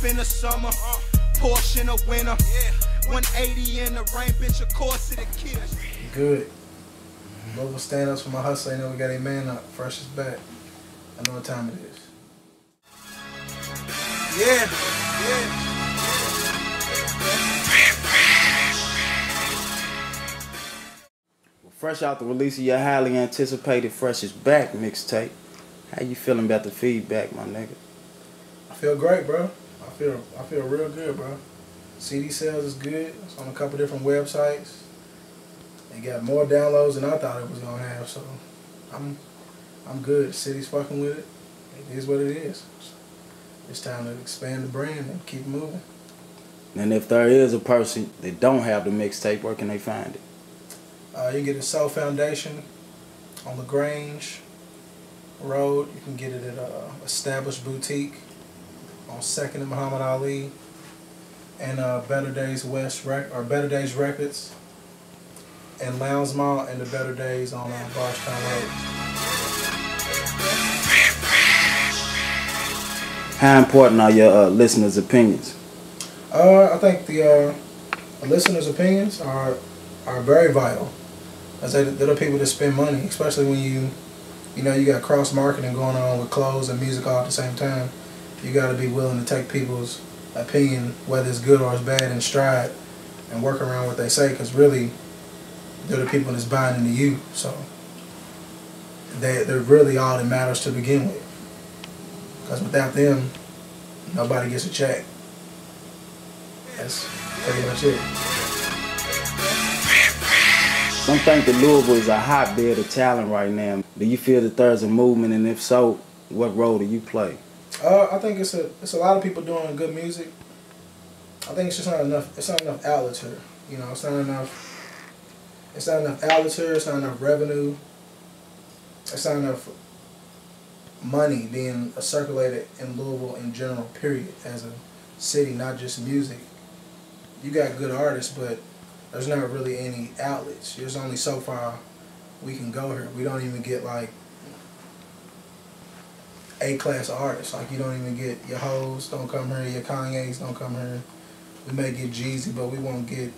Life in the summer, Porsche in the winter, 180 in the rain, bitch, of course it a kid. Good. Global stand-ups for my hustle. You know we got a man up. Fresh is back. I know what time it is. Yeah. Fresh out the release of your highly anticipated Fresh is Back mixtape. How you feeling about the feedback, my nigga? I feel great, bro. I feel real good, bro. CD sales is good. It's on a couple different websites. They got more downloads than I thought it was gonna have, so I'm good. The city's fucking with it. It is what it is. It's time to expand the brand and keep moving. And if there is a person that don't have the mixtape, where can they find it? You can get it at Soul Foundation on LaGrange Road. You can get it at Established Boutique on 2nd and Muhammad Ali, and Better Days Better Days Records, and Lowndes Mall, and the Better Days on Bardstown Road. How important are your listeners' opinions? I think the listeners' opinions are very vital. They're the people that spend money, especially when you know you got cross marketing going on with clothes and music all at the same time. You got to be willing to take people's opinion, whether it's good or it's bad, in stride and work around what they say, because really they're the people that's buying into you. So they're really all that matters to begin with. Because without them, nobody gets a check. That's pretty much it. Some think that Louisville is a hotbed of talent right now. Do you feel that there's a movement, and if so, what role do you play? I think it's a lot of people doing good music. I think it's just not enough. It's not enough outlets here. You know, it's not enough. It's not enough outlets here. It's not enough revenue. It's not enough money being circulated in Louisville in general. Period. As a city, not just music. You got good artists, but there's not really any outlets. There's only so far we can go here. We don't even get like A-class artists. Like you don't even get your hoes don't come here, your Kanye's don't come here. We may get Jeezy, but we won't get,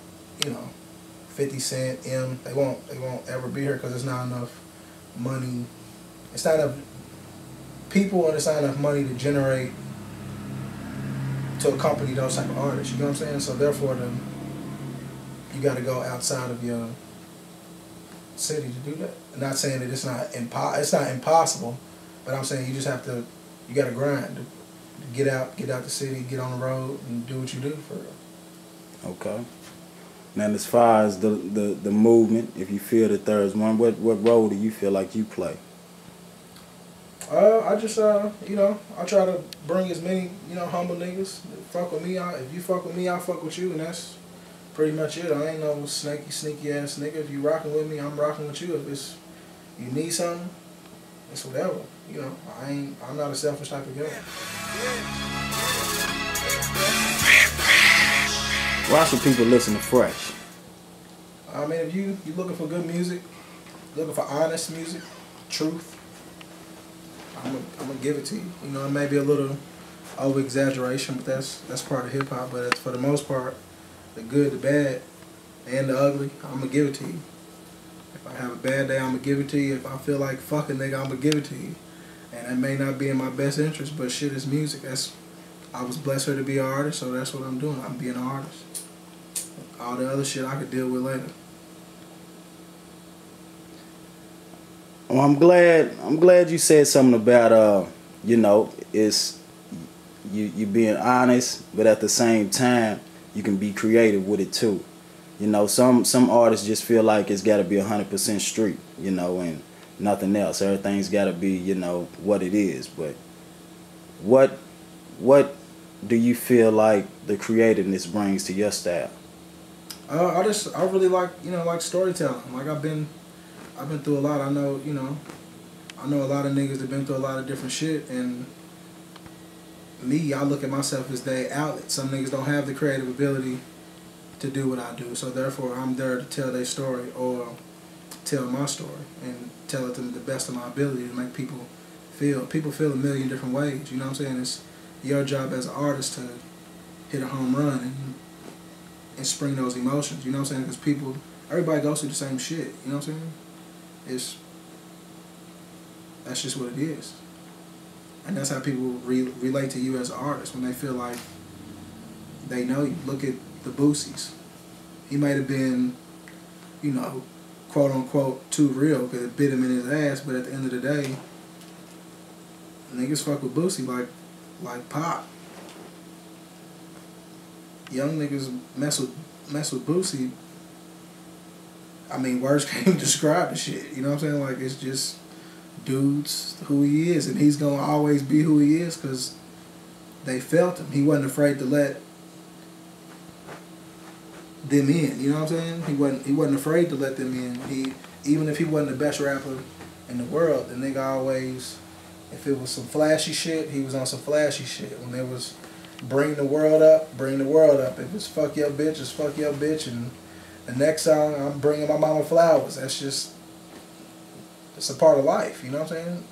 50 Cent, M. They won't ever be here because there's not enough money. It's not enough people, and it's not enough money to generate to accompany those type of artists. You know what I'm saying? So therefore, you got to go outside of your city to do that. I'm not saying that it's not impossible, but I'm saying you just have to. You got to grind. Get out the city, get on the road, and do what you do for real. Okay. Now, as far as the movement, if you feel that there's one, what role do you feel like you play? I just I try to bring as many humble niggas that fuck with me. If you fuck with me, I fuck with you, and that's pretty much it. I ain't no sneaky ass nigga. If you rocking with me, I'm rocking with you. If you need something, it's whatever. I'm not a selfish type of guy. Why should people listen to Fresh? I mean, if you looking for good music, looking for honest music, truth, I'm gonna give it to you. It may be a little over exaggeration, but that's part of hip hop. But for the most part, the good, the bad, and the ugly, I'm gonna give it to you. If I have a bad day, I'm gonna give it to you. If I feel like fucking nigga, I'm gonna give it to you. And that may not be in my best interest, but shit is music. I was blessed to be an artist, so that's what I'm doing. I'm being an artist. All the other shit I could deal with later. Well, I'm glad you said something about it's you being honest, but at the same time you can be creative with it too. Some artists just feel like it's got to be 100% street, and nothing else. Everything's got to be, what it is. But what do you feel like the creativeness brings to your style? I really like storytelling. Like I've been through a lot. I know a lot of niggas that been through a lot of different shit, and me, I look at myself as their outlet. Some niggas don't have the creative ability to do what I do, so therefore I'm there to tell their story or tell my story and tell it to the best of my ability to make people feel a million different ways. You know what I'm saying? It's your job as an artist to hit a home run and spring those emotions. You know what I'm saying? Because everybody goes through the same shit. You know what I'm saying? That's just what it is. And that's how people relate to you as an artist, when they feel like they know you. Look at the Boosies. He might have been, you know, quote unquote too real because it bit him in his ass, but at the end of the day, niggas fuck with Boosie like Pop. Young niggas mess with Boosie. I mean, words can't even describe the shit. You know what I'm saying? Like, it's just dude's who he is, and he's gonna always be who he is because they felt him. He wasn't afraid to let them in. You know what I'm saying? He wasn't afraid to let them in. Even if he wasn't the best rapper in the world, the nigga always, if it was some flashy shit, he was on some flashy shit. When it was bring the world up, bring the world up. If it's fuck your bitch, it's fuck your bitch. And the next song, I'm bringing my mama flowers. That's just, it's a part of life. You know what I'm saying?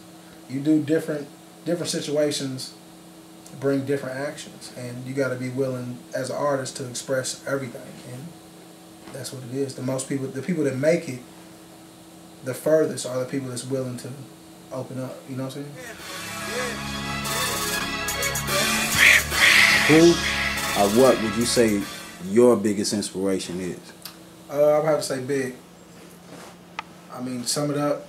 You do different situations, bring different actions, and you got to be willing as an artist to express everything. And that's what it is. The people that make it the furthest are the people that's willing to open up. You know what I'm saying? Who or what would you say your biggest inspiration is? I would have to say Big. I mean, to sum it up,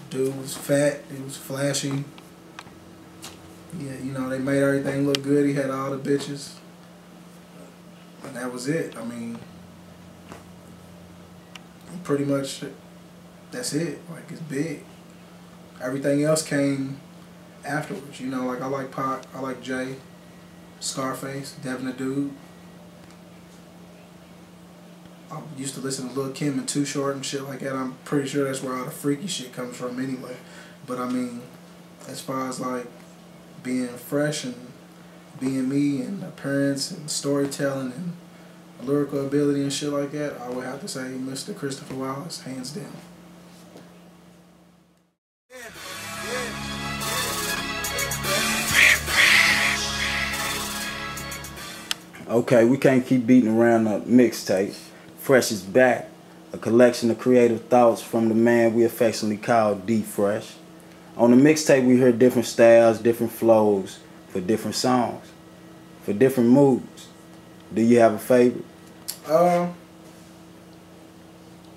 dude was fat, he was flashy. Yeah, you know, they made everything look good. He had all the bitches. And that was it. I mean, pretty much, that's it. Like, it's Big. Everything else came afterwards. You know, like, I like Pac, I like Jay, Scarface, Devin the Dude. I used to listen to Lil' Kim and Too Short and shit like that. I'm pretty sure that's where all the freaky shit comes from anyway. But I mean, as far as like being fresh and being me and appearance and storytelling and lyrical ability and shit like that, I would have to say Mr. Christopher Wallace, hands down. Okay, we can't keep beating around the mixtape. Fresh is back, a collection of creative thoughts from the man we affectionately call D.Fresh. On the mixtape, we hear different styles, different flows for different songs, for different moods. Do you have a favorite?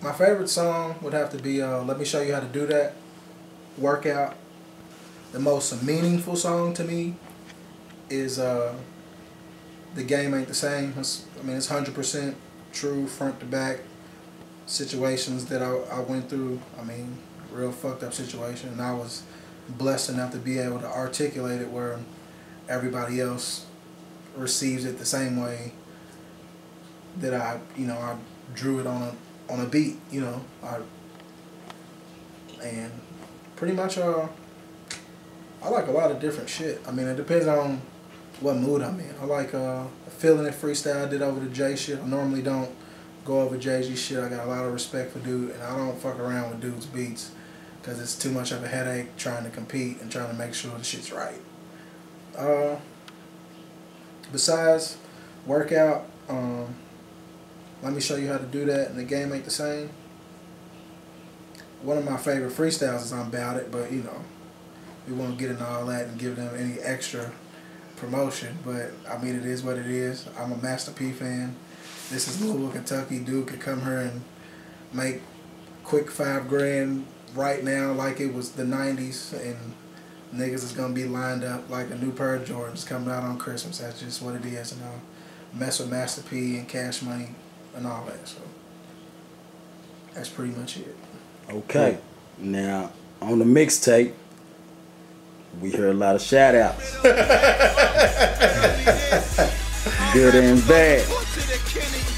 My favorite song would have to be Let Me Show You How to Do That, Workout. The most meaningful song to me is The Game Ain't the Same. It's 100% true, front to back situations that I went through. I mean, real fucked up situation, and I was blessed enough to be able to articulate it where everybody else receives it the same way that I drew it on a beat, you know. And pretty much I like a lot of different shit. I mean, it depends on what mood I'm in. I like Feeling It freestyle I did over the Jay shit. I normally don't go over Jay-Z shit. I got a lot of respect for dude, and I don't fuck around with dude's beats because it's too much of a headache trying to compete and trying to make sure the shit's right. Besides Workout, Let Me Show You How to Do That, and The Game Ain't the Same. One of my favorite freestyles is I'm About It, but you know, we won't get into all that and give them any extra promotion, but I mean, it is what it is. I'm a Master P fan. This is Louisville, Kentucky. Dude could come here and make quick $5 grand right now like it was the 90s, and niggas is gonna be lined up like a new pair of Jordans coming out on Christmas. That's just what it is, and I'll mess with Master P and Cash Money and all that. So that's pretty much it. Okay, now on the mixtape, we hear a lot of shout outs. Good and bad.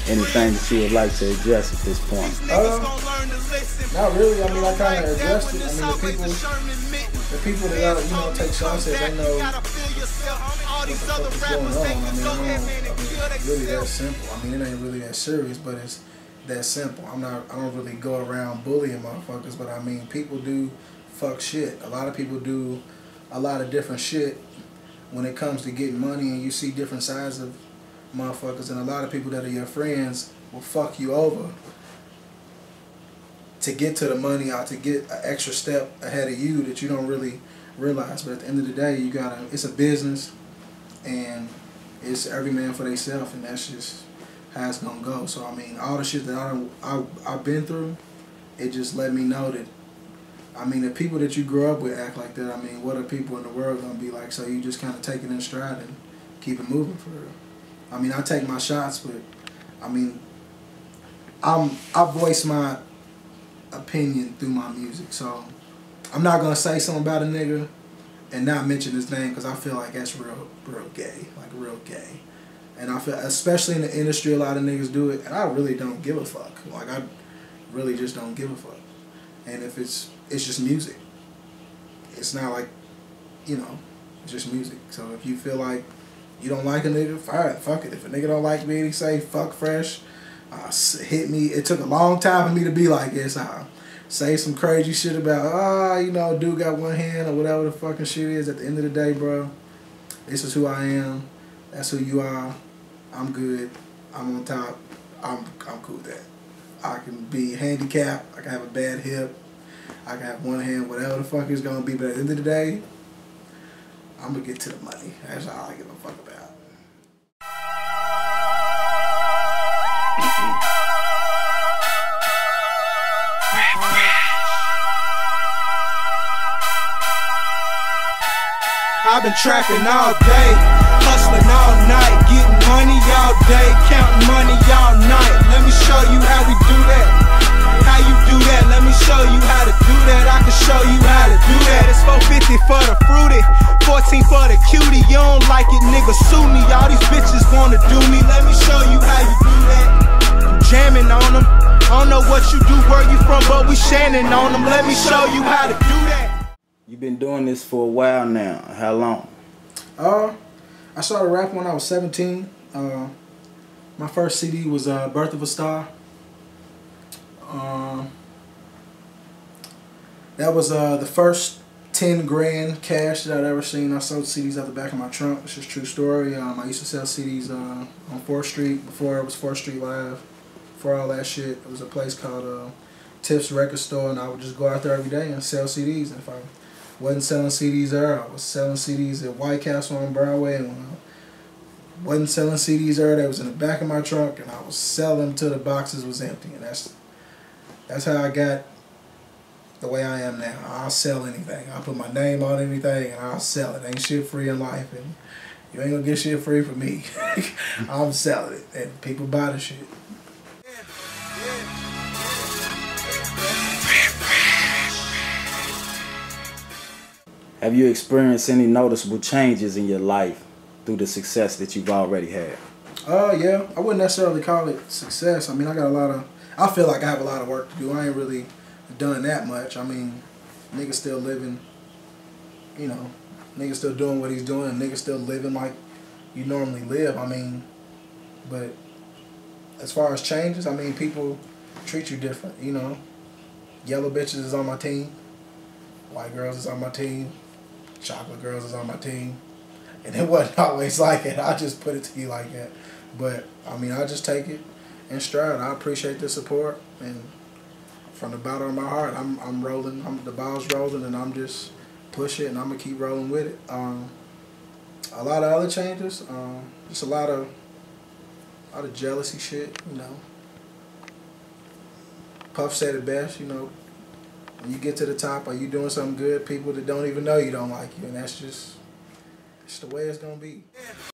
Anything that you would like to address at this point? Not really. I mean, I kind of addressed it. I mean, the people that take shots at, they know what the fuck is going on. I mean, really that simple. I mean, it ain't really that serious, but it's that simple. I don't really go around bullying motherfuckers, but I mean, people do fuck shit. A lot of people do a lot of different shit when it comes to getting money and you see different sides of motherfuckers, and a lot of people that are your friends will fuck you over to get to the money or to get an extra step ahead of you that you don't really realize. But at the end of the day, it's a business, and it's every man for themselves, and that's just how it's gonna go. So I mean, all the shit that I've been through, it just let me know that, I mean, the people that you grow up with act like that. I mean, what are people in the world gonna be like? So you just kind of take it in stride and keep it moving for real. I mean, I take my shots, but I mean, I voice my opinion through my music. So I'm not gonna say something about a nigga and not mention his name, because I feel like that's real gay, like real gay. And I feel, especially in the industry, a lot of niggas do it, and I really don't give a fuck. Like, I really just don't give a fuck. And if it's just music. It's not like, you know, it's just music. So if you feel like you don't like a nigga, fine, fuck it. If a nigga don't like me and he say, fuck Fresh, hit me. It took a long time for me to be like this. I say some crazy shit about, you know, dude got one hand or whatever the fucking shit is. At the end of the day, bro, this is who I am. That's who you are. I'm good. I'm on top. I'm cool with that. I can be handicapped. I can have a bad hip. I can have one hand, whatever the fuck it's gonna be. But at the end of the day, I'm gonna get to the money. That's all I give a fuck about. I've been trapping all day, hustling all night, getting money all day, counting money all night. Let me show you how we do that. How you do that? Let me show you how to do that. I can show you how to do that. It's 450 for the fruity, 14 for the cutie. You don't like it, nigga, sue me. All these bitches wanna do me. Let me show you how you do that. I'm jamming on them. I don't know what you do, where you from, but we shanning on them. Let me show you how to do that. You've been doing this for a while now. How long? I started rapping when I was 17. My first CD was Birth of a Star. That was the first 10 grand cash that I'd ever seen. I sold CDs out the back of my trunk. It's just a true story. I used to sell CDs on 4th Street before it was 4th Street Live. Before all that shit, it was a place called Tips Record Store, and I would just go out there every day and sell CDs. And if I wasn't selling CDs there, I was selling CDs at White Castle on Broadway, and when I wasn't selling CDs there, they was in the back of my trunk, and I was selling them till the boxes was empty. And that's how I got the way I am now. I'll sell anything. I'll put my name on anything, and I'll sell it. Ain't shit free in life, and you ain't gonna get shit free from me. I'm selling it, and people buy the shit. Have you experienced any noticeable changes in your life through the success that you've already had? Yeah. I wouldn't necessarily call it success. I mean, I feel like I have a lot of work to do. I ain't really done that much. I mean, niggas still living, you know, niggas still doing what he's doing, and niggas still living like you normally live. I mean, but as far as changes, I mean, people treat you different, you know. Yellow bitches is on my team. White girls is on my team. Chocolate girls is on my team. And it wasn't always like it. I just put it to you like that. But, I mean, I just take it in stride. I appreciate the support. And from the bottom of my heart, I'm rolling. The ball's rolling, and I'm just push it, and I'm going to keep rolling with it. A lot of other changes. Just a lot of jealousy shit, you know. Puff said it best, you know. When you get to the top, or you doing something good, people that don't even know you don't like you, and that's just the way it's gonna be.